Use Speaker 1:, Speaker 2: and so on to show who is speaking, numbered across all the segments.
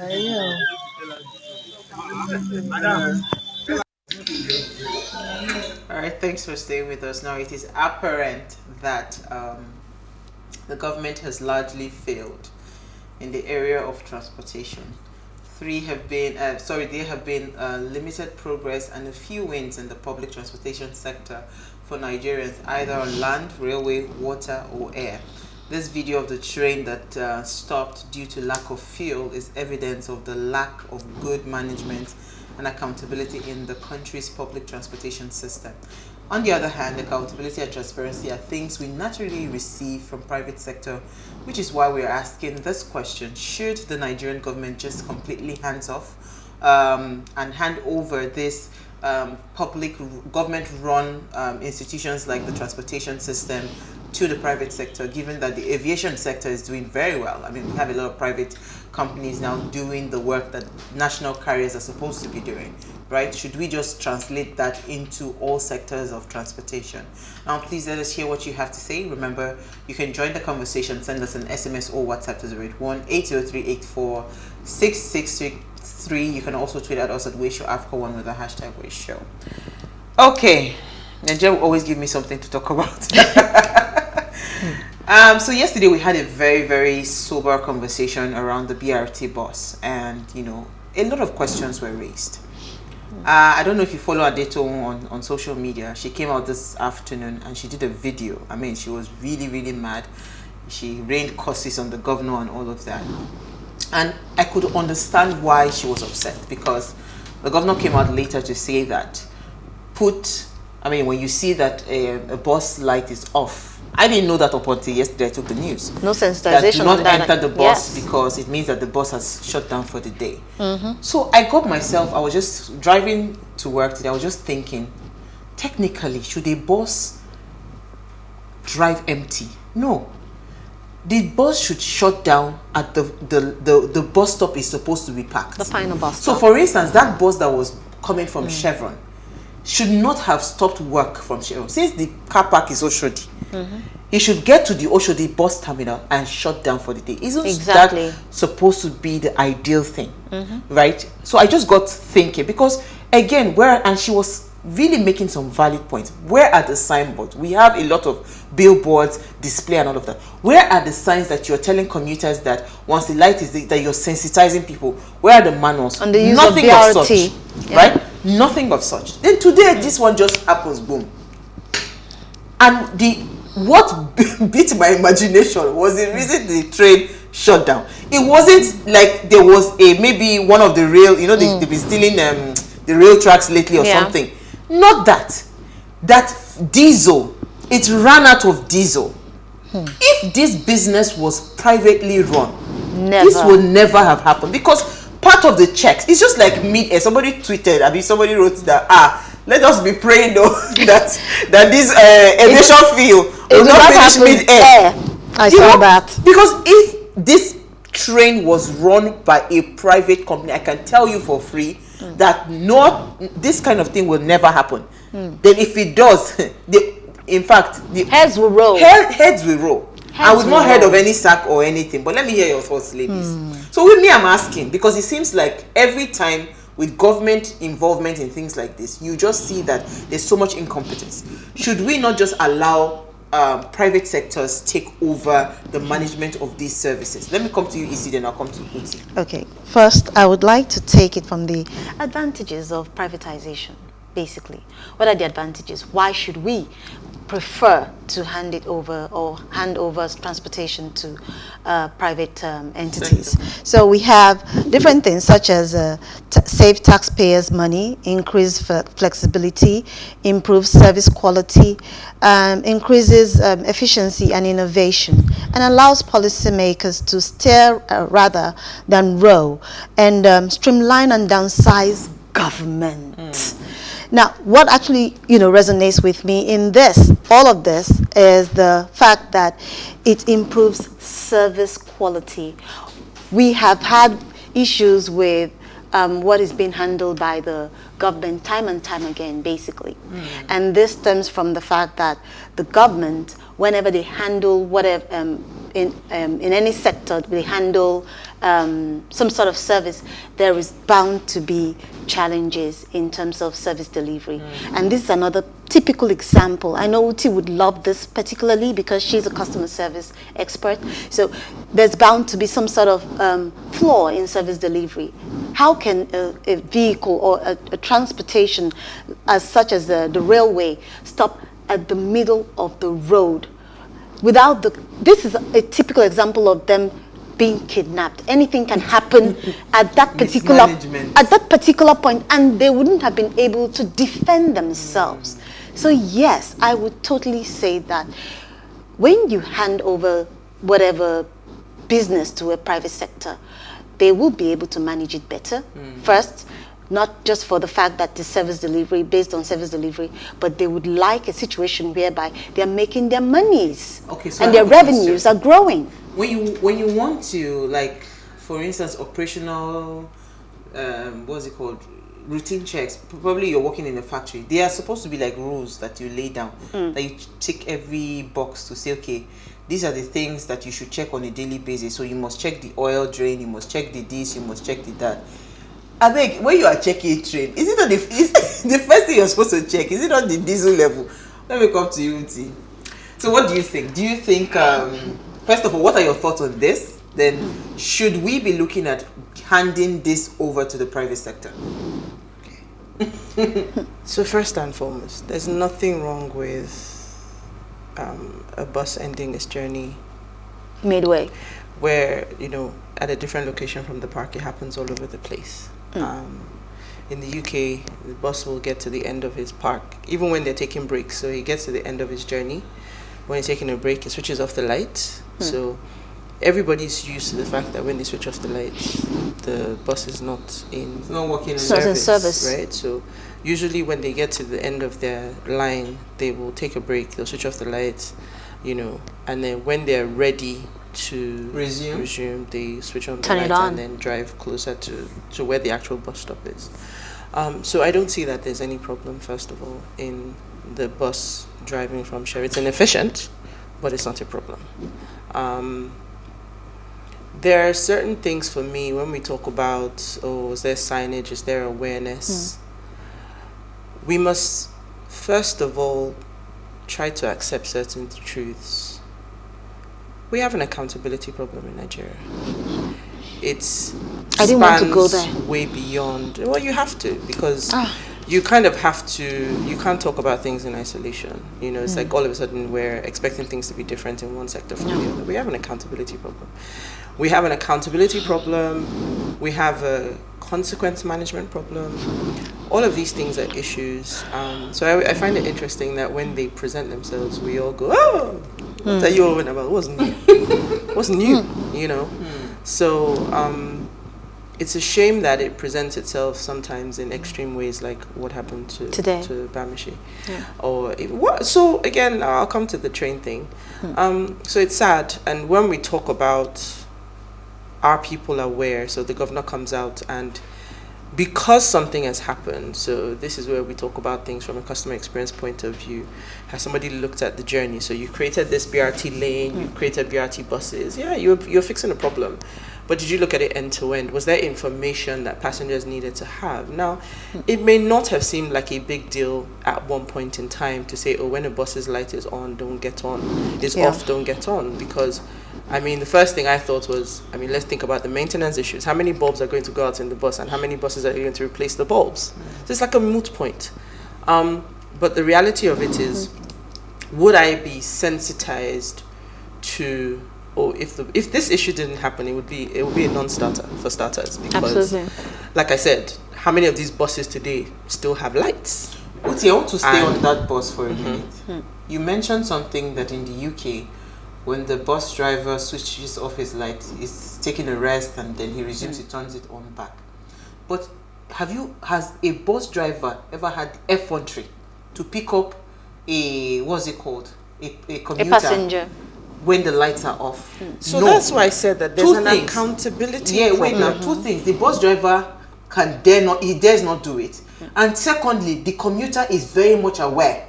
Speaker 1: Yeah.
Speaker 2: All right, thanks for staying with us. Now, it is apparent that the government has largely failed in the area of transportation. There have been limited progress and a few wins in the public transportation sector for Nigerians, either on land, railway, water, or air. This video of the train that stopped due to lack of fuel is evidence of the lack of good management and accountability in the country's public transportation system. On the other hand, accountability and transparency are things we naturally receive from private sector, which is why we are asking this question: should the Nigerian government just completely hands off and hand over this public government-run institutions like the transportation system to the private sector, given that the aviation sector is doing very well? I mean, we have a lot of private companies now doing the work that national carriers are supposed to be doing, right? Should we just translate that into all sectors of transportation? Now, please let us hear what you have to say. Remember, you can join the conversation. Send us an SMS or WhatsApp to 081-803-84-6663. You can also tweet at us at WayShowAfrica1 with the hashtag WayShow. Okay. Nigeria will always give me something to talk about. So yesterday we had a very, very sober conversation around the BRT bus, and a lot of questions were raised. I don't know if you follow Adeto on social media. She came out this afternoon and she did a video. I mean, she was really, really mad. She rained curses on the governor and all of that. And I could understand why she was upset, because the governor came out later to say that when you see that a bus light is off, I didn't know that up until yesterday I took the news.
Speaker 1: No sensitization.
Speaker 2: That do not enter the bus,
Speaker 1: yes,
Speaker 2: because it means that the bus has shut down for the day. So I got myself, I was just driving to work today, I was just thinking, technically, should a bus drive empty? No. The bus should shut down at the bus stop is supposed to be packed.
Speaker 1: the final bus stop.
Speaker 2: So for instance, that bus that was coming from Chevron should not have stopped work from Chevron. Since the car park is Oshodi, he should get to the Oshodi bus terminal and shut down for the day. Isn't that supposed to be the ideal thing? Right? So I just got thinking, because again, and she was really making some valid points. Where are the signboards? We have a lot of billboards, display and all of that. Where are the signs that you're telling commuters that once the light is there, that you're sensitizing people? Where are the manuals?
Speaker 1: On the use
Speaker 2: Nothing
Speaker 1: of
Speaker 2: of
Speaker 1: BRT.
Speaker 2: such, right? Nothing of such. Then today, this one just happens, boom. And what beat my imagination was the reason the train shut down. It wasn't like there was maybe one of the rail, they've been stealing the rail tracks lately or something. Not that. That diesel, it ran out of diesel. If this business was privately run, this would never have happened, because part of the checks, it's just like somebody tweeted, somebody wrote that, let us be praying though that this aviation field will not finish mid-air.
Speaker 1: I saw that.
Speaker 2: Because if this train was run by a private company, I can tell you for free that this kind of thing will never happen. Then if it does, in fact, the
Speaker 1: heads will roll.
Speaker 2: Heads will roll. I would not heard of any sack or anything, but let me hear your thoughts, ladies. So with me, I'm asking, because it seems like every time with government involvement in things like this, you just see that there's so much incompetence. Should we not just allow private sectors take over the management of these services? Let me come to you, Isi, then I'll come to Uti.
Speaker 1: Okay, first I would like to take it from the advantages of privatization. Basically, what are the advantages? Why should we prefer to hand over transportation to private entities? So we have different things such as save taxpayers money, increase flexibility, improve service quality, increases efficiency and innovation, and allows policymakers to steer rather than row, and streamline and downsize government. Now, what actually, resonates with me in all of this, is the fact that it improves service quality. We have had issues with what is being handled by the government time and time again, basically. And this stems from the fact that the government, whenever they handle whatever, in any sector, they handle some sort of service, there is bound to be challenges in terms of service delivery. And this is another typical example. I know Uti would love this particularly because she's a customer service expert. So there's bound to be some sort of flaw in service delivery. How can a vehicle or a transportation such as the railway stop at the middle of the road without this is a typical example of them being kidnapped. Anything can happen at that particular point, and they wouldn't have been able to defend themselves. So yes, I would totally say that when you hand over whatever business to a private sector, they will be able to manage it better. First, not just for the fact that the service delivery, based on service delivery, but they would like a situation whereby they are making their monies, so and their revenues are growing.
Speaker 2: When you want to, like, for instance, operational, what's it called, routine checks, probably you're working in a factory, they are supposed to be like rules that you lay down, that you tick every box to say, okay, these are the things that you should check on a daily basis. So you must check the oil drain, you must check the this, you must check the that. I beg, when you are checking a train, is it not the first thing you're supposed to check? Is it not the diesel level? Let me come to you, Uti. So what do you think? Do you think, first of all, what are your thoughts on this? Then should we be looking at handing this over to the private sector?
Speaker 3: So first and foremost, there's nothing wrong with a bus ending its journey
Speaker 1: midway,
Speaker 3: where, you know, at a different location from the park. It happens all over the place. In the UK, the bus will get to the end of his park, even when they're taking breaks. So he gets to the end of his journey. When he's taking a break, he switches off the lights. So everybody's used to the fact that when they switch off the lights, the bus is not in
Speaker 1: service,
Speaker 3: right? So usually when they get to the end of their line, they will take a break. They'll switch off the lights, you know, and then when they're ready to resume, they switch on the lights and then drive closer to where the actual bus stop is. So I don't see that there's any problem, first of all, in the bus driving from Share. It's inefficient, but it's not a problem. There are certain things for me when we talk about, is there signage, is there awareness? We must, first of all, try to accept certain truths. We have an accountability problem in Nigeria.
Speaker 1: I didn't want to go there.
Speaker 3: Way beyond. Well, you have to, because you kind of have to. You can't talk about things in isolation. You know, it's like all of a sudden we're expecting things to be different in one sector from the other. We have an accountability problem. We have an accountability problem. We have a consequence management problem. All of these things are issues. So I find it interesting that when they present themselves, we all go, "Oh, what are you all about? It wasn't new. It wasn't new." You know. So it's a shame that it presents itself sometimes in extreme ways, like what happened to Bamishi. So again, I'll come to the train thing. So it's sad, and when we talk about, are people aware? So the governor comes out, and because something has happened, so this is where we talk about things from a customer experience point of view. Has somebody looked at the journey? So you created this BRT lane, you created BRT buses. Yeah, you're fixing a problem. But did you look at it end to end? Was there information that passengers needed to have? Now, it may not have seemed like a big deal at one point in time to say, when a bus's light is on, don't get on. It's off, don't get on. Because, I mean, the first thing I thought was, let's think about the maintenance issues. How many bulbs are going to go out in the bus, and how many buses are going to replace the bulbs? So it's like a moot point. But the reality of it is, would I be sensitized to, if this issue didn't happen, it would be a non-starter for starters, because like I said, how many of these buses today still have lights?
Speaker 2: Uti, I want to stay on that bus for a minute. You mentioned something that in the UK, when the bus driver switches off his light, he's taking a rest and then he resumes, he turns it on back. But has a bus driver ever had effrontery to pick up a commuter,
Speaker 1: a passenger,
Speaker 2: when the lights are off?
Speaker 3: So that's why I said that there's an accountability problem.
Speaker 2: Two things. The bus driver he dares not do it. And secondly, the commuter is very much aware.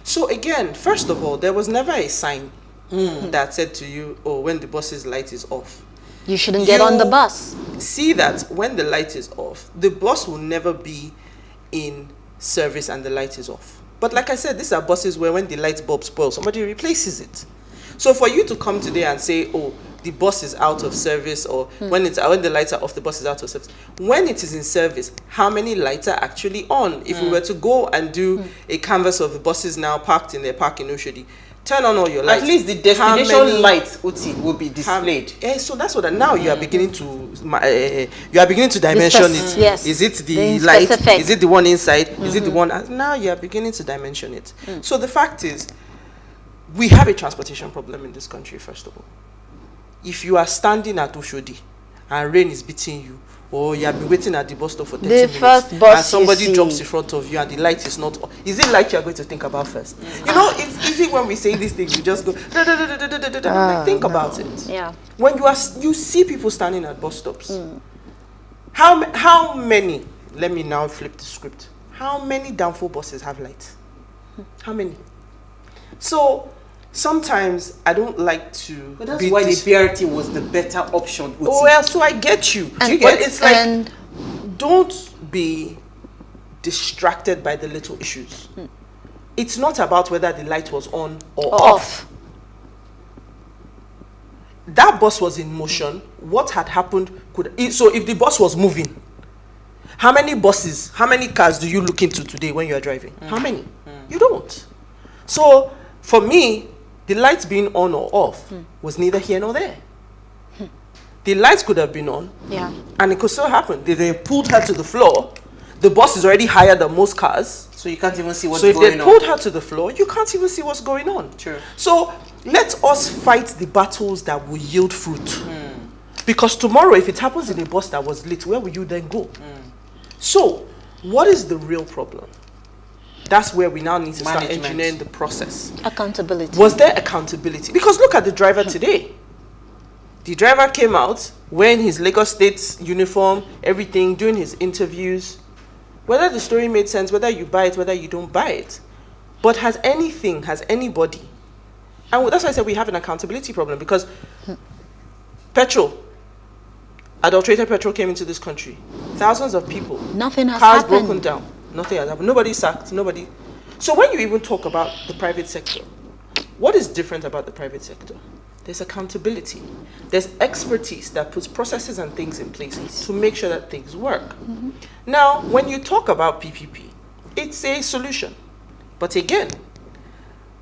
Speaker 3: So again, first of all, there was never a sign that said to you, oh, when the bus's light is off,
Speaker 1: you shouldn't get on the bus.
Speaker 3: See that when the light is off, the bus will never be in service and the light is off. But like I said, these are buses where when the light bulb spoils, somebody replaces it. So for you to come today and say, oh, the bus is out of service, or when the lights are off, the bus is out of service. When it is in service, how many lights are actually on? If we were to go and do a canvas of the buses now parked in their park in Oshodi, turn on all your lights.
Speaker 2: At least the destination lights, Uti, will be displayed.
Speaker 3: So that's what. Now you are beginning to dimension it.
Speaker 1: Yes.
Speaker 3: Is it the light? Is it the one inside? Is it the one? Now you are beginning to dimension it. So the fact is, we have a transportation problem in this country. First of all, if you are standing at Oshodi and rain is beating you, or you have been waiting at the bus stop for 30 minutes,
Speaker 1: first bus
Speaker 3: and somebody drops in front of you and the light is not on, is it light you are going to think about first? You know, it's easy when we say these things, you just go, think about it.
Speaker 1: Yeah.
Speaker 3: When you see people standing at bus stops, how many, let me now flip the script, how many downfall buses have lights? How many? So, sometimes I don't like to.
Speaker 2: But that's why the BRT was the better option. Uti.
Speaker 3: Oh, well, so I get you.
Speaker 1: And
Speaker 3: You get it's like, don't be distracted by the little issues. It's not about whether the light was on or off. That bus was in motion. What had happened so if the bus was moving, how many buses, how many cars do you look into today when you are driving? How many? You don't. So for me, the lights being on or off was neither here nor there. The lights could have been on, and it could still happen. They pulled her to the floor. The bus is already higher than most cars.
Speaker 2: So you can't even see what's going on.
Speaker 3: So if they pulled her to the floor, you can't even see what's going on.
Speaker 2: True.
Speaker 3: So let us fight the battles that will yield fruit. Because tomorrow, if it happens in a bus that was lit, where will you then go? So, what is the real problem? That's where we now need to start engineering the process.
Speaker 1: Accountability.
Speaker 3: Was there accountability? Because look at the driver today. The driver came out wearing his Lagos State uniform, everything, doing his interviews. Whether the story made sense, whether you buy it, whether you don't buy it. But has anybody, and that's why I said we have an accountability problem, because petrol, adulterated petrol came into this country. Thousands of people.
Speaker 1: Nothing has
Speaker 3: cars
Speaker 1: happened.
Speaker 3: broken down. Nothing has happened. Nobody sacked. Nobody. So when you even talk about the private sector, what is different about the private sector? There's accountability. There's expertise that puts processes and things in place to make sure that things work. Now, when you talk about PPP, it's a solution. But again,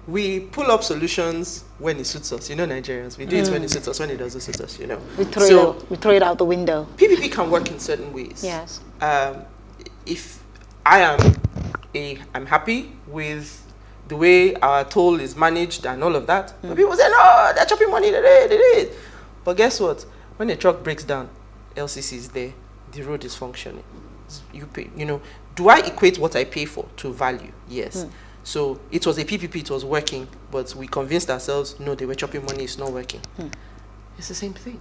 Speaker 3: we pull up solutions when it suits us. You know, Nigerians, we do it when it suits us, when it doesn't suit us, you know.
Speaker 1: We throw it out the window.
Speaker 3: PPP can work in certain ways.
Speaker 1: Yes.
Speaker 3: If I'm happy with the way our toll is managed and all of that. But people say, no, they're chopping money, they did. But guess what? When a truck breaks down, LCC is there, the road is functioning. You pay, you know. Do I equate what I pay for to value? Yes. So it was a PPP, it was working, but we convinced ourselves, no, they were chopping money, it's not working. It's the same thing.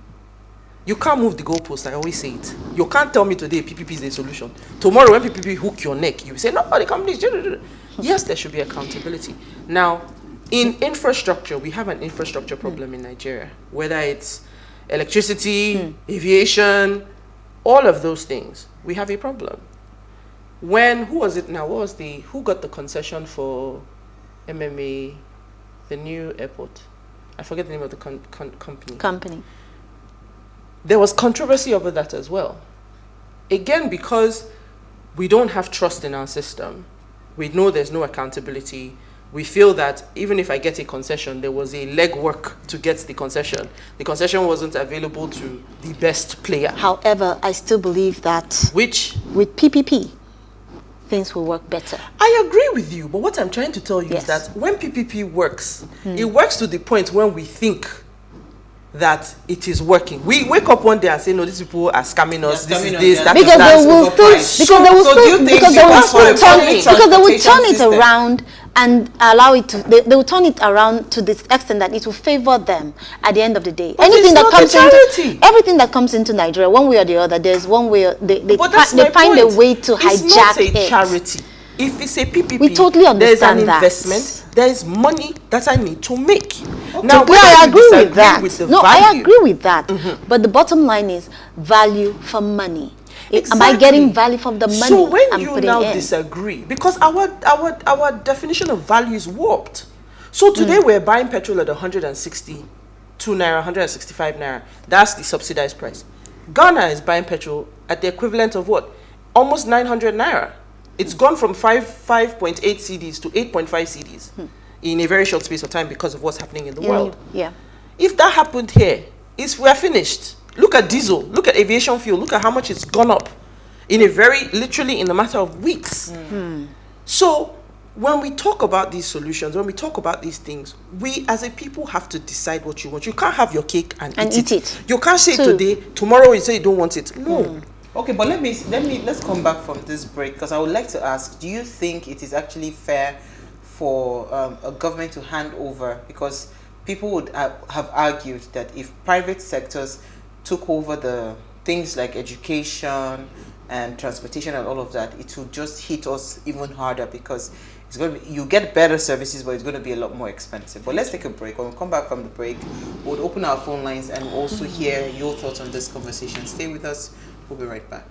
Speaker 3: You can't move the goalpost, I always say it. You can't tell me today PPP is a solution. Tomorrow when PPP hook your neck, you say, no, the company is... Yes, there should be accountability. Now, in infrastructure, we have an infrastructure problem in Nigeria, whether it's electricity, aviation, all of those things, we have a problem. Who was it now? Who got the concession for MMA, the new airport? I forget the name of the company. There was controversy over that as well. Again, because we don't have trust in our system. We know there's no accountability. We feel that even if I get a concession, there was a legwork to get the concession. The concession wasn't available to the best player.
Speaker 1: However, I still believe that with PPP, things will work better.
Speaker 3: I agree with you, but what I'm trying to tell you is that when PPP works, it works to the point when we think that it is working. We wake up one day and say, no, these people are scamming us. This is this, that
Speaker 1: because
Speaker 3: is that.
Speaker 1: they will turn it around and allow it to. They will turn it around to this extent that it will favor them at the end of the day.
Speaker 3: But
Speaker 1: Anything that comes
Speaker 3: into
Speaker 1: everything that comes into Nigeria, one way or the other, there's one way they find a way to hijack it.
Speaker 3: It's not a charity. If it's a PPP,
Speaker 1: we totally understand
Speaker 3: there's an investment. There is money that I need to make.
Speaker 1: Okay.
Speaker 3: Now,
Speaker 1: I agree with that. I agree with that. But the bottom line is value for money. Exactly. Am I getting value from the money?
Speaker 3: So when you now disagree, because our definition of value is warped. So today we're buying petrol at 162 naira, 165 naira. That's the subsidized price. Ghana is buying petrol at the equivalent of what? Almost 900 naira. It's gone from 5.8 cedis to 8.5 cedis in a very short space of time because of what's happening in the world.
Speaker 1: Yeah.
Speaker 3: If that happened here, we're finished. Look at diesel. Look at aviation fuel. Look at how much it's gone up in literally in a matter of weeks. So when we talk about these solutions, when we talk about these things, we as a people have to decide what you want. You can't have your cake and eat it. You can't say today, tomorrow you say you don't want it. No.
Speaker 2: Okay, but let's come back from this break, because I would like to ask, do you think it is actually fair for a government to hand over, because people would have argued that if private sectors took over the things like education and transportation and all of that, it would just hit us even harder, because it's going to be, you get better services, but it's going to be a lot more expensive. But let's take a break. When we come back from the break, we'll open our phone lines and also hear your thoughts on this conversation. Stay with us. We'll be right back.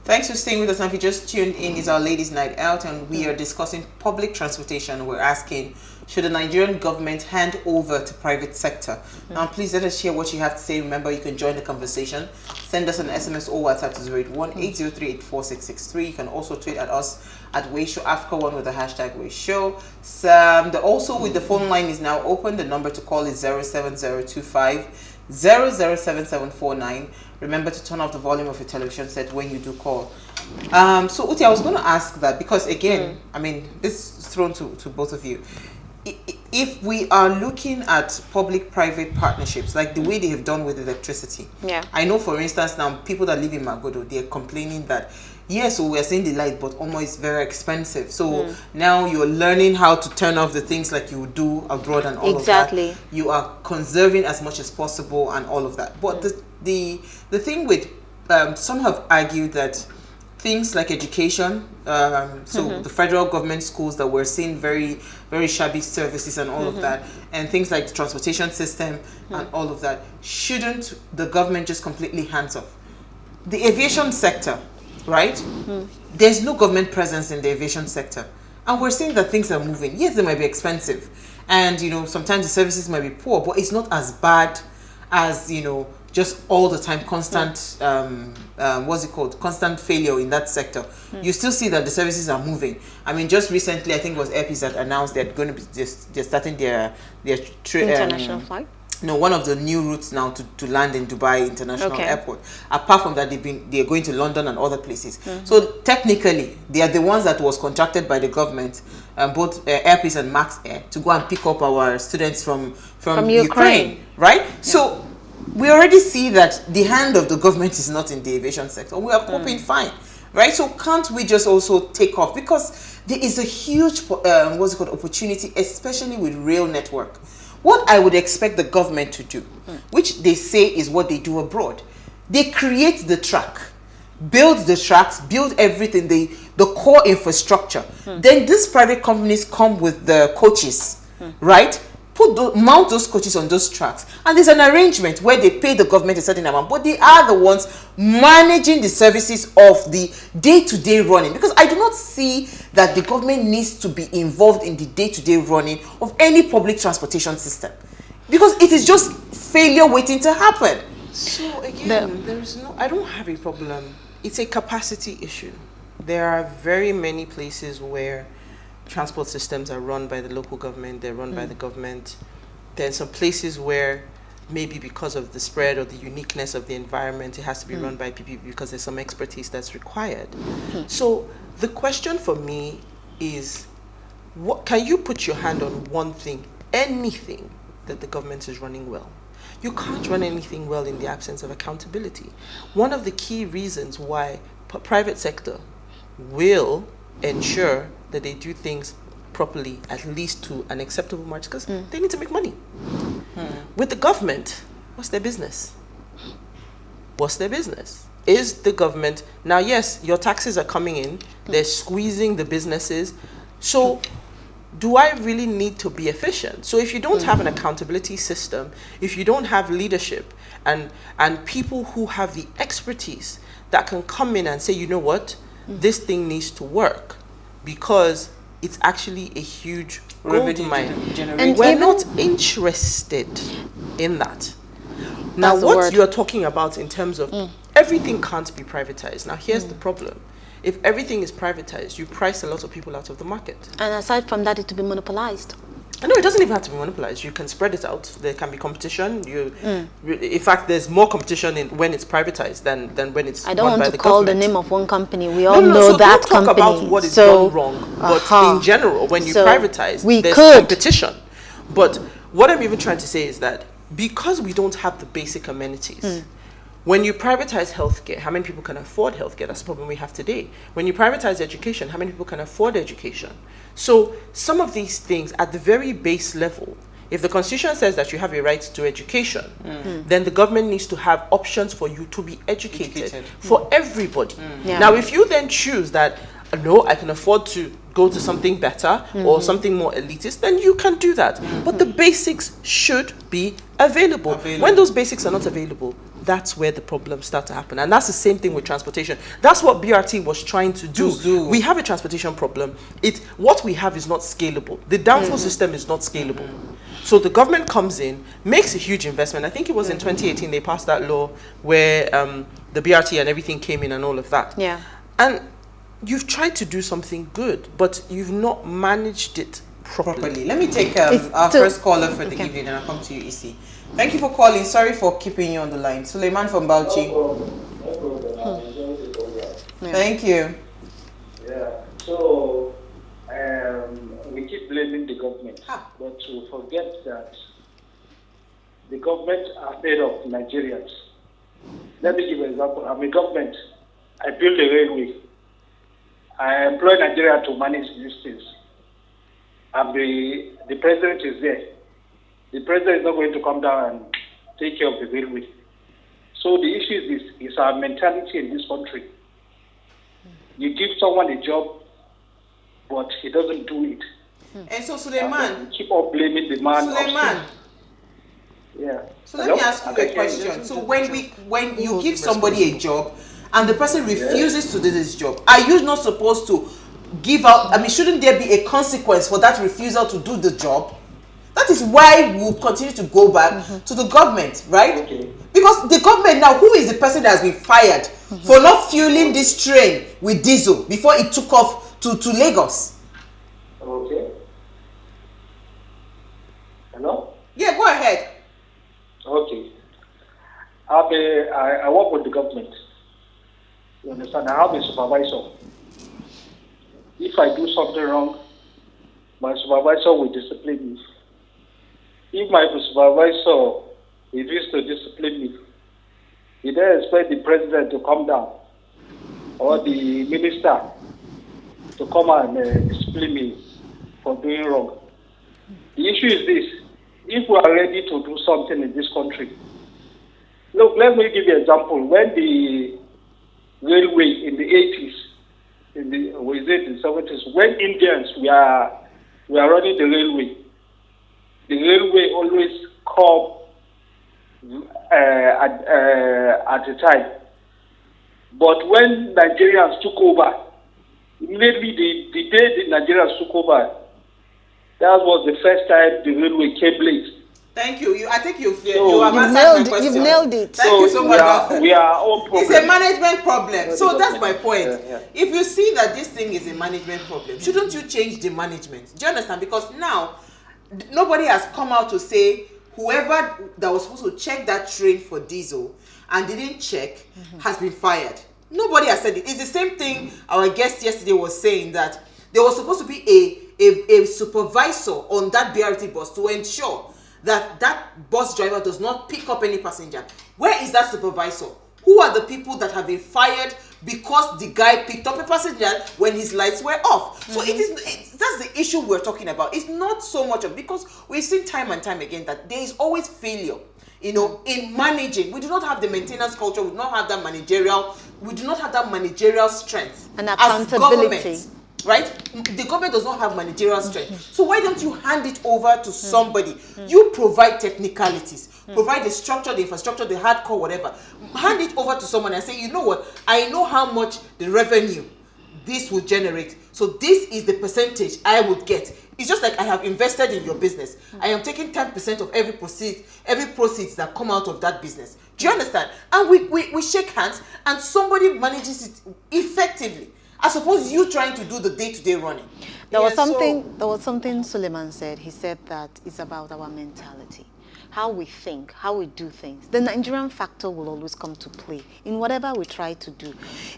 Speaker 2: Thanks for staying with us. And if you just tuned in, it's our Ladies' Night Out, and we are discussing public transportation. We're asking, should the Nigerian government hand over to private sector? Now, please let us hear what you have to say. Remember, you can join the conversation. Send us an SMS or WhatsApp to 081-803-84663. You can also tweet at us at PlusTvAfrica1 with the hashtag WayShow. Also, with the phone line is now open. The number to call is 07025 007749. Remember to turn off the volume of your television set when you do call. So Uti, I was going to ask that, because again, I mean, this is thrown to both of you. If we are looking at public-private partnerships, like the way they have done with electricity, I know, for instance, now people that live in Magodo, they're complaining that, yes, so we're seeing the light, but almost it's very expensive. So now you're learning how to turn off the things like you would do abroad and all of that. You are conserving as much as possible and all of that. But the thing with, some have argued that things like education, the federal government schools that we're seeing very, very shabby services and all of that, and things like the transportation system and all of that, shouldn't the government just completely hands off? The aviation sector, right? There's no government presence in the aviation sector, and we're seeing that things are moving. Yes, they might be expensive, and sometimes the services might be poor, but it's not as bad as just all the time constant constant failure in that sector. You still see that the services are moving. I mean, just recently, I think it was Airpeace that announced they're going to be they're starting their
Speaker 1: international flight.
Speaker 3: No, one of the new routes now to land in Dubai International Airport. Apart from that, they're going to London and other places. So technically, they are the ones that was contracted by the government, both Airpeace and Max Air, to go and pick up our students from Ukraine, right? So we already see that the hand of the government is not in the aviation sector. We are coping fine, right? So can't we just also take off? Because there is a huge opportunity, especially with rail network. What I would expect the government to do, which they say is what they do abroad, they create the track, build the tracks, build everything, the core infrastructure. Then these private companies come with the coaches, right? Mount those coaches on those tracks, and there's an arrangement where they pay the government a certain amount, but they are the ones managing the services of the day-to-day running, because I do not see that the government needs to be involved in the day-to-day running of any public transportation system, because it is just failure waiting to happen. So again, I don't have a problem. It's a capacity issue. There are very many places where transport systems are run by the local government, they're run by the government. There's some places where maybe because of the spread or the uniqueness of the environment, it has to be run by PPP because there's some expertise that's required. So the question for me is, what can you put your hand on one thing, anything that the government is running well? You can't run anything well in the absence of accountability. One of the key reasons why private sector will ensure that they do things properly, at least to an acceptable margin, because they need to make money. With the government, what's their business? What's their business? Is the government, now yes, your taxes are coming in, they're squeezing the businesses, so do I really need to be efficient? So if you don't have an accountability system, if you don't have leadership and people who have the expertise that can come in and say, you know what, this thing needs to work because it's actually a huge gold mine. And we're not interested in that. Now, what you're talking about in terms of everything can't be privatized. Now, here's the problem. If everything is privatized, you price a lot of people out of the market.
Speaker 1: And aside from that, it to be monopolized.
Speaker 3: No, it doesn't even have to be monopolized. You can spread it out. There can be competition. In fact, there's more competition when it's privatized than when it's run by the government. I don't want to call the name
Speaker 1: of one company. We all know so that company.
Speaker 3: Don't talk about what is done wrong. But in general, when you privatize, there's competition. But what I'm even trying to say is that because we don't have the basic amenities, when you privatize healthcare, how many people can afford healthcare? That's the problem we have today. When you privatize education, how many people can afford education? So some of these things at the very base level, if the Constitution says that you have a right to education, then the government needs to have options for you to be educated. For everybody. Now, if you then choose that, no, I can afford to go to something better or something more elitist, then you can do that. But the basics should be available. When those basics are not available, that's where the problems start to happen. And that's the same thing with transportation. That's what BRT was trying to do. We have a transportation problem. What we have is not scalable. The downfall system is not scalable. So the government comes in, makes a huge investment. I think it was in 2018 they passed that law where the BRT and everything came in and all of that.
Speaker 1: Yeah.
Speaker 3: And you've tried to do something good, but you've not managed it properly.
Speaker 2: Let me take our first caller for the evening, and I'll come to you, Isi. Thank you for calling. Sorry for keeping you on the line. Suleiman from Bauchi. Thank you.
Speaker 4: Yeah. So we keep blaming the government, but to forget that the government are made of Nigerians. Let me give an example. I'm a government. I build a railway. I employ Nigeria to manage these things. And the president is there. The president is not going to come down and take care of the railway. So the issue is our mentality in this country. You give someone a job, but he doesn't do it.
Speaker 2: And so Suleiman,
Speaker 4: keep on blaming the man.
Speaker 2: Suleiman.
Speaker 4: Yeah.
Speaker 2: So let me ask you a question. So when you give somebody a job and the person refuses to do this job, are you not supposed to give out? I mean, shouldn't there be a consequence for that refusal to do the job? That is why we'll continue to go back to the government, right? Okay. Because the government now, who is the person that has been fired for not fueling this train with diesel before it took off to Lagos?
Speaker 4: Okay. Hello?
Speaker 2: Yeah, go ahead.
Speaker 4: Okay. I work with the government. You understand? I have a supervisor. If I do something wrong, my supervisor will discipline me. If my supervisor refuses to discipline me, he then expect the president to come down or the minister to come and discipline me for doing wrong. The issue is this: if we are ready to do something in this country, look, let me give you an example. When the railway in the 80s, in the 70s, when Indians were running the railway always come at a time. But when Nigerians took over, immediately the day the Nigerians took over, that was the first time the railway came late.
Speaker 2: Thank you. I think you've answered my question.
Speaker 1: You've nailed it.
Speaker 2: Thank you so much.
Speaker 4: We are all problems.
Speaker 2: It's a management problem. So that's my point. Yeah. If you see that this thing is a management problem, shouldn't you change the management? Do you understand? Because now, nobody has come out to say whoever that was supposed to check that train for diesel and didn't check has been fired. Nobody has said it. It's the same thing our guest yesterday was saying, that there was supposed to be a supervisor on that BRT bus to ensure that that bus driver does not pick up any passenger. Where is that supervisor? Who are the people that have been fired because the guy picked up a passenger when his lights were off? So that's the issue we're talking about. It's not so much of, because we've seen time and time again that there is always failure, you know, in managing. We do not have the maintenance culture. We do not have that managerial strength
Speaker 1: and accountability.
Speaker 2: As government, right? The government does not have managerial strength. So why don't you hand it over to somebody? You provide technicalities, provide the structure, the infrastructure, the hardcore, whatever. Hand it over to someone and say, you know what? I know how much the revenue this will generate. So this is the percentage I would get. It's just like I have invested in your business. I am taking 10% of every proceeds that come out of that business. Do you understand? And we shake hands and somebody manages it effectively, as opposed to you trying to do the day-to-day running.
Speaker 1: There was something Suleiman said. He said that it's about our mentality, how we think, how we do things. The Nigerian factor will always come to play in whatever we try to do.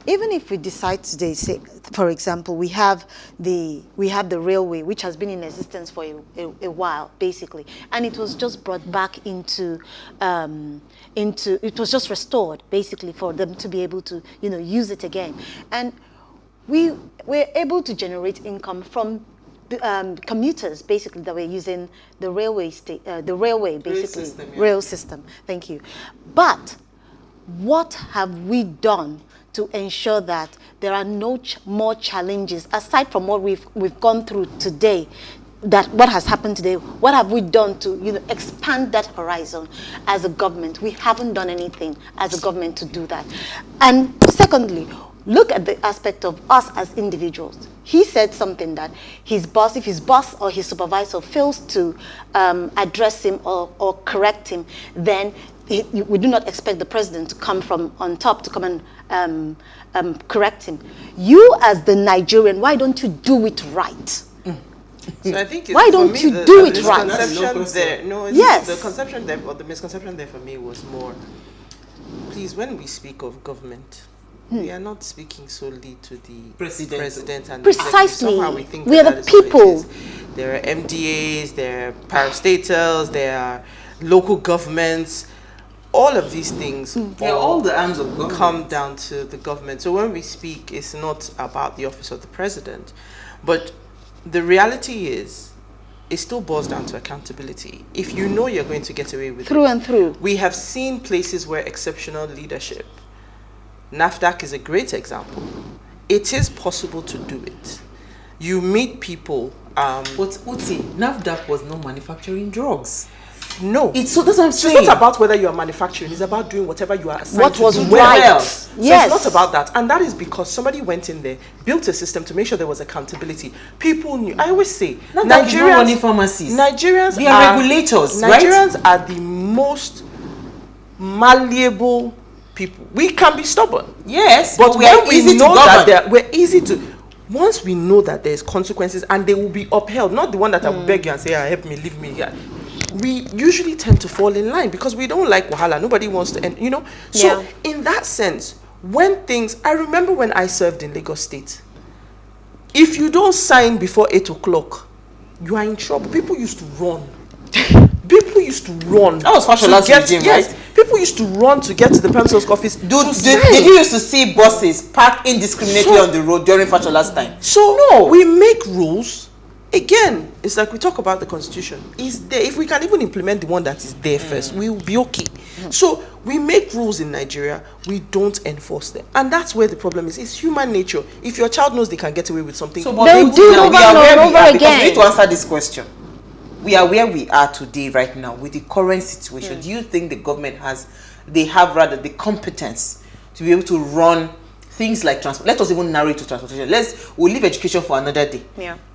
Speaker 1: Even if we decide today, say, for example, we have the railway, which has been in existence for a while, basically, and it was just brought back into it was just restored, basically, for them to be able to, you know, use it again. And we were able to generate income from commuters, basically, that were using the railway basically, rail system. Thank you. But what have we done to ensure that there are no more challenges aside from what we've gone through today? That what has happened today, what have we done to, you know, expand that horizon as a government? We haven't done anything as a government to do that. And secondly, look at the aspect of us as individuals. He said something that if his boss or his supervisor fails to address him or correct him, then we do not expect the president to come from on top to come and correct him. You as the Nigerian, why don't you do it right?
Speaker 3: So I think
Speaker 1: why don't you do it right?
Speaker 3: The conception there, or the misconception there for me was more, please, when we speak of government, we are not speaking solely to the president and
Speaker 1: precisely.
Speaker 3: Somehow we think
Speaker 1: we are the people.
Speaker 3: There are MDAs, there are parastatals, there are local governments. All of these things,
Speaker 2: all the arms of government,
Speaker 3: come down to the government. So when we speak, it's not about the office of the president, but the reality is, it still boils down to accountability. If you know you're going to get away with
Speaker 1: through and through.
Speaker 3: We have seen places where exceptional leadership. NAFDAC is a great example. It is possible to do it. You meet people.
Speaker 2: But Uti, NAFDAC was not manufacturing drugs.
Speaker 3: No.
Speaker 2: That's what I'm saying.
Speaker 3: It's not about whether you are manufacturing. It's about doing whatever you are assigned to do.
Speaker 1: What was
Speaker 3: right.
Speaker 1: Yes.
Speaker 3: So it's not about that. And that is because somebody went in there, built a system to make sure there was accountability. People knew. I always say,
Speaker 2: Nigerians is not running pharmacies.
Speaker 3: Nigerians
Speaker 2: are regulators,
Speaker 3: Nigerians
Speaker 2: right?
Speaker 3: are the most malleable people. We can be stubborn.
Speaker 2: Yes,
Speaker 3: but
Speaker 2: when we know that
Speaker 3: we're easy to... Once we know that there's consequences and they will be upheld, not the one that I will beg you and say, help me, leave me here. We usually tend to fall in line because we don't like wahala. Nobody wants to end, you know. So in that sense, when things... I remember when I served in Lagos State. If you don't sign before 8 o'clock, you are in trouble. People used to run. People used to run.
Speaker 2: That was Fashola's regime,
Speaker 3: yes. People used to run to get to the premises office.
Speaker 2: Did you used to see buses parked indiscriminately on the road during Fashola's time?
Speaker 3: So we make rules. Again, it's like we talk about the constitution. Is there? If we can even implement the one that is there first, we will be okay. So we make rules in Nigeria, we don't enforce them, and that's where the problem is. It's human nature. If your child knows they can get away with something,
Speaker 1: so they'll do it over and over again.
Speaker 2: Because we need to answer this question. We are where we are today, right now, with the current situation. Do you think the government have the competence to be able to run things like transport? Let us even narrow it to transportation. We'll leave education for another day.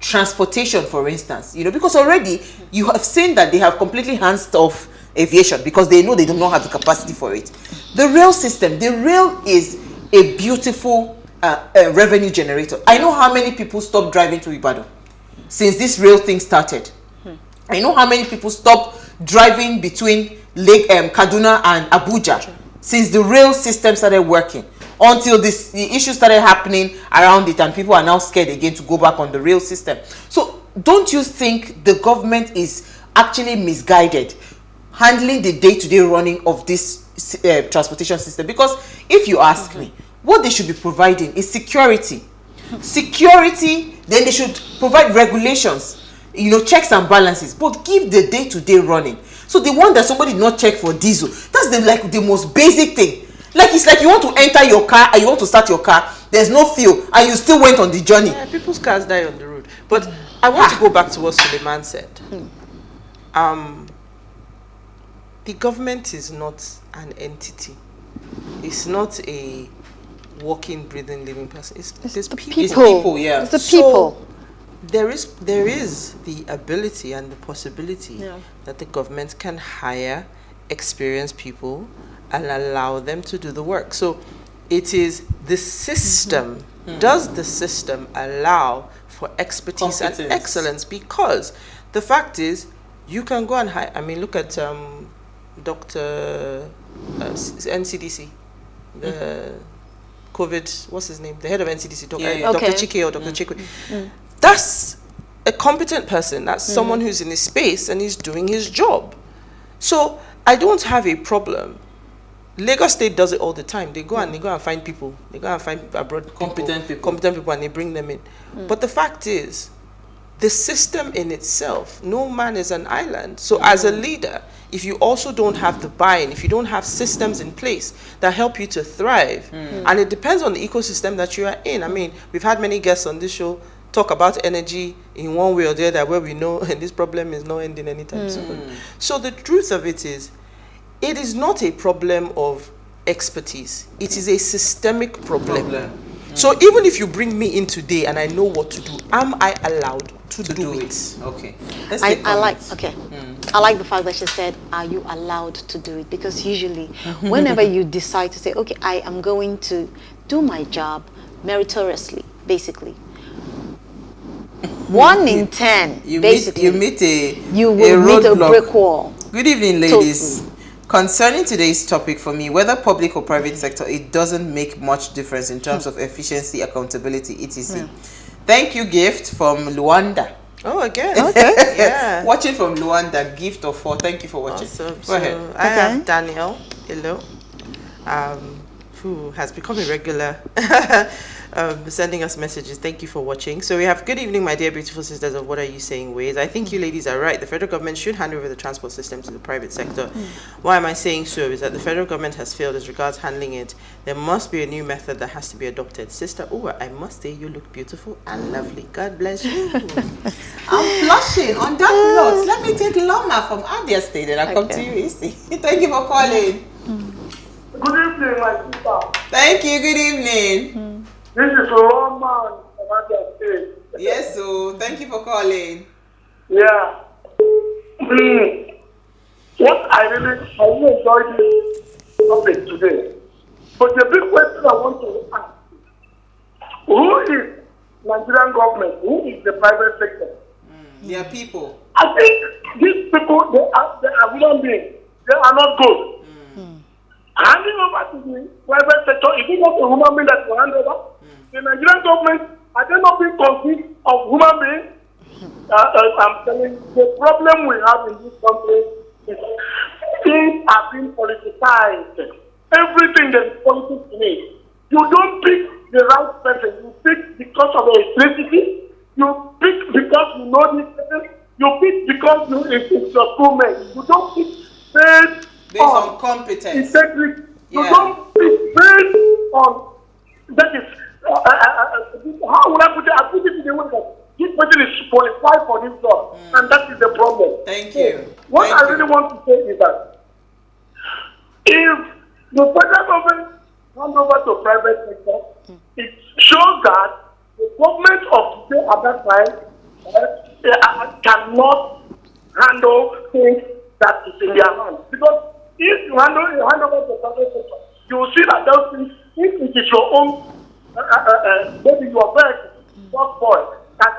Speaker 2: Transportation, for instance, you know, because already you have seen that they have completely hands off aviation because they know they do not have the capacity for it. The rail system, the rail is a beautiful revenue generator. I know how many people stopped driving to Ibadan since this rail thing started. I know how many people stopped driving between Kaduna and Abuja since the rail system started working, until the issue started happening around it, and people are now scared again to go back on the rail system. So don't you think the government is actually misguided handling the day-to-day running of this transportation system? Because if you ask me, what they should be providing is security. Then they should provide regulations, checks and balances, but give the day-to-day running. So the one that somebody did not check for diesel, that's the most basic thing. It's like you want to enter your car and you want to start your car, there's no fuel, and you still went on the journey.
Speaker 3: Yeah, people's cars die on the road. But I want to go back to what Suleiman said. The government is not an entity. It's not a walking, breathing, living person. It's
Speaker 1: the
Speaker 3: people.
Speaker 2: It's people, yeah.
Speaker 1: It's the people.
Speaker 3: So, there is the ability and the possibility that the government can hire experienced people and allow them to do the work. So it is the system. Does the system allow for expertise and excellence? Because the fact is, you can go and hire. I mean, look at Dr. NCDC, the COVID, what's his name? The head of NCDC, Dr. Chike or Dr. Chikwe. That's a competent person. That's someone who's in his space and he's doing his job. So I don't have a problem. Lagos State does it all the time. They go and find people. They go and find abroad competent people, and they bring them in. But the fact is, the system in itself, no man is an island. So as a leader, if you also don't have the buy-in, if you don't have systems in place that help you to thrive, and it depends on the ecosystem that you are in. I mean, we've had many guests on this show talk about energy in one way or the other, where we know this problem is not ending anytime soon. So the truth of it is not a problem of expertise. It is a systemic problem. So even if you bring me in today and I know what to do, am I allowed to do it?
Speaker 2: Okay.
Speaker 1: I like the fact that she said, are you allowed to do it? Because usually whenever you decide to say, okay, I am going to do my job meritoriously, basically, 1 in 10,
Speaker 2: you
Speaker 1: will
Speaker 2: meet a
Speaker 1: brick wall.
Speaker 2: Good evening, ladies. Totally. Concerning today's topic, for me, whether public or private sector, it doesn't make much difference in terms of efficiency, accountability, etc. Thank you, Gift from Luanda.
Speaker 3: Oh, again. Okay. Yeah.
Speaker 2: Watching from Luanda, Gift of 4. Thank you for watching.
Speaker 3: Awesome.
Speaker 2: Go ahead.
Speaker 3: I have Daniel, hello, who has become a regular sending us messages. Thank you for watching. So we have, good evening, my dear beautiful sisters of What Are You Saying Ways. I think you ladies are right. The federal government should hand over the transport system to the private sector. Why am I saying so? Is that the federal government has failed as regards handling it. There must be a new method that has to be adopted. Sister Uwa, I must say you look beautiful and lovely. God bless you.
Speaker 2: I'm blushing. On that note, let me take Loma from Abia State and I'll come to you, Isi. Thank you for calling.
Speaker 4: Good evening, my sister.
Speaker 2: Thank you. Good evening.
Speaker 4: This is Roman from Abia State.
Speaker 2: Yes, so thank you for calling.
Speaker 4: Yeah. What I really enjoyed this topic today. But the big question I want to ask is, who is Nigerian government? Who is the private sector?
Speaker 2: They are people.
Speaker 4: I think these people, they are human beings. They are not good. Handing over to the private sector, is it not a human being that will hand over? The Nigerian government, are they not being consist of human beings? I'm telling you, the problem we have in this country is things are being politicized. Everything that is politics in it. You don't pick the right person. You pick because of electricity. You pick because you know this person. You pick because it's your schoolmate. You don't pick based
Speaker 2: on competence.
Speaker 4: Integrity.
Speaker 2: Yeah.
Speaker 4: You don't pick based on, that is, how would I put it? I put it in the way that this person is qualified for this job, and that is the problem.
Speaker 2: Thank you.
Speaker 4: So, what I really want to say is that if the federal government hand over to private sector, it shows that the government of today at that time cannot handle things that is in their hands. Because if you hand over to private sector, you will see that those things, if it is your own, maybe your work boy, as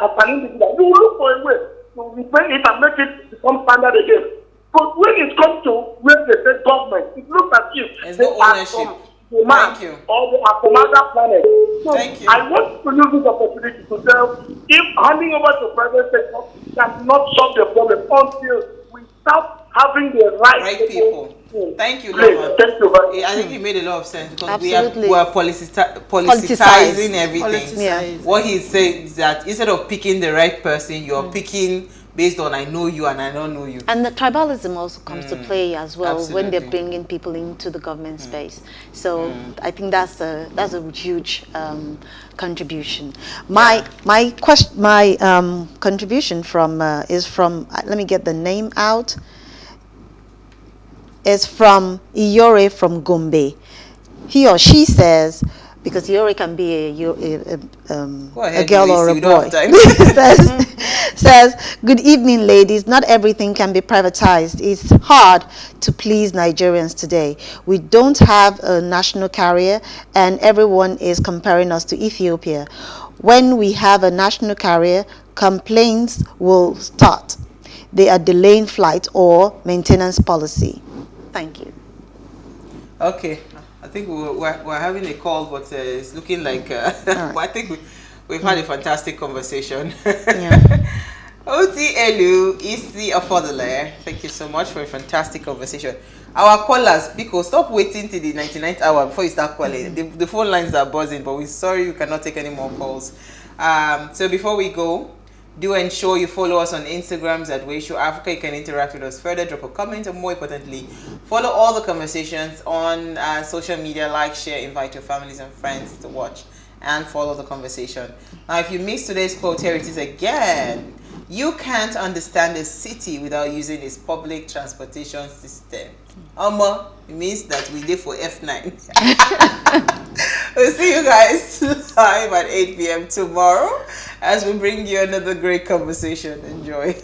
Speaker 4: an individual, you will look for a way to repair it and make it become standard again. But when it comes to where they say government, it looks as if
Speaker 2: There's
Speaker 4: they
Speaker 2: no
Speaker 4: are
Speaker 2: ownership.
Speaker 4: from the man
Speaker 2: Thank you.
Speaker 4: or they are from other planet. So
Speaker 2: Thank you.
Speaker 4: I want to use this opportunity to tell if handing over to private sector cannot solve the problem until we start having the right
Speaker 2: people. Thank you,
Speaker 4: Please,
Speaker 2: Lama.
Speaker 4: thank you very much.
Speaker 2: I think it made a lot of sense because
Speaker 1: Absolutely.
Speaker 2: we are politicizing everything.
Speaker 1: Yeah.
Speaker 2: What he's saying is that instead of picking the right person, you're picking based on I know you and I don't know you.
Speaker 1: And the tribalism also comes to play as well when they're
Speaker 2: Absolutely.
Speaker 1: bringing people into the government space. So I think that's a huge contribution. My contribution from is from let me get the name out. Is from Iyore from Gombe. He or she says, because Iyore can be a girl or a boy. says, good evening, ladies. Not everything can be privatized. It's hard to please Nigerians today. We don't have a national carrier, and everyone is comparing us to Ethiopia. When we have a national carrier, complaints will start. They are delaying flight or maintenance policy. Thank you.
Speaker 2: Okay, I think we're having a call, but it's looking like. But I think we've had a fantastic conversation.
Speaker 1: Yeah.
Speaker 2: OTLU Isi Afodele, thank you so much for a fantastic conversation. Our callers, Biko, stop waiting till the 99th hour before you start calling. The phone lines are buzzing, but we're sorry we cannot take any more calls. So before we go, do ensure you follow us on Instagrams at PlusTvAfrica. You can interact with us further, drop a comment, and more importantly, follow all the conversations on social media, like, share, invite your families and friends to watch and follow the conversation. Now, if you missed today's quote, here it is again. You can't understand a city without using its public transportation system. It means that we live for F9. We'll see you guys live at 8 p.m. tomorrow as we bring you another great conversation. Enjoy.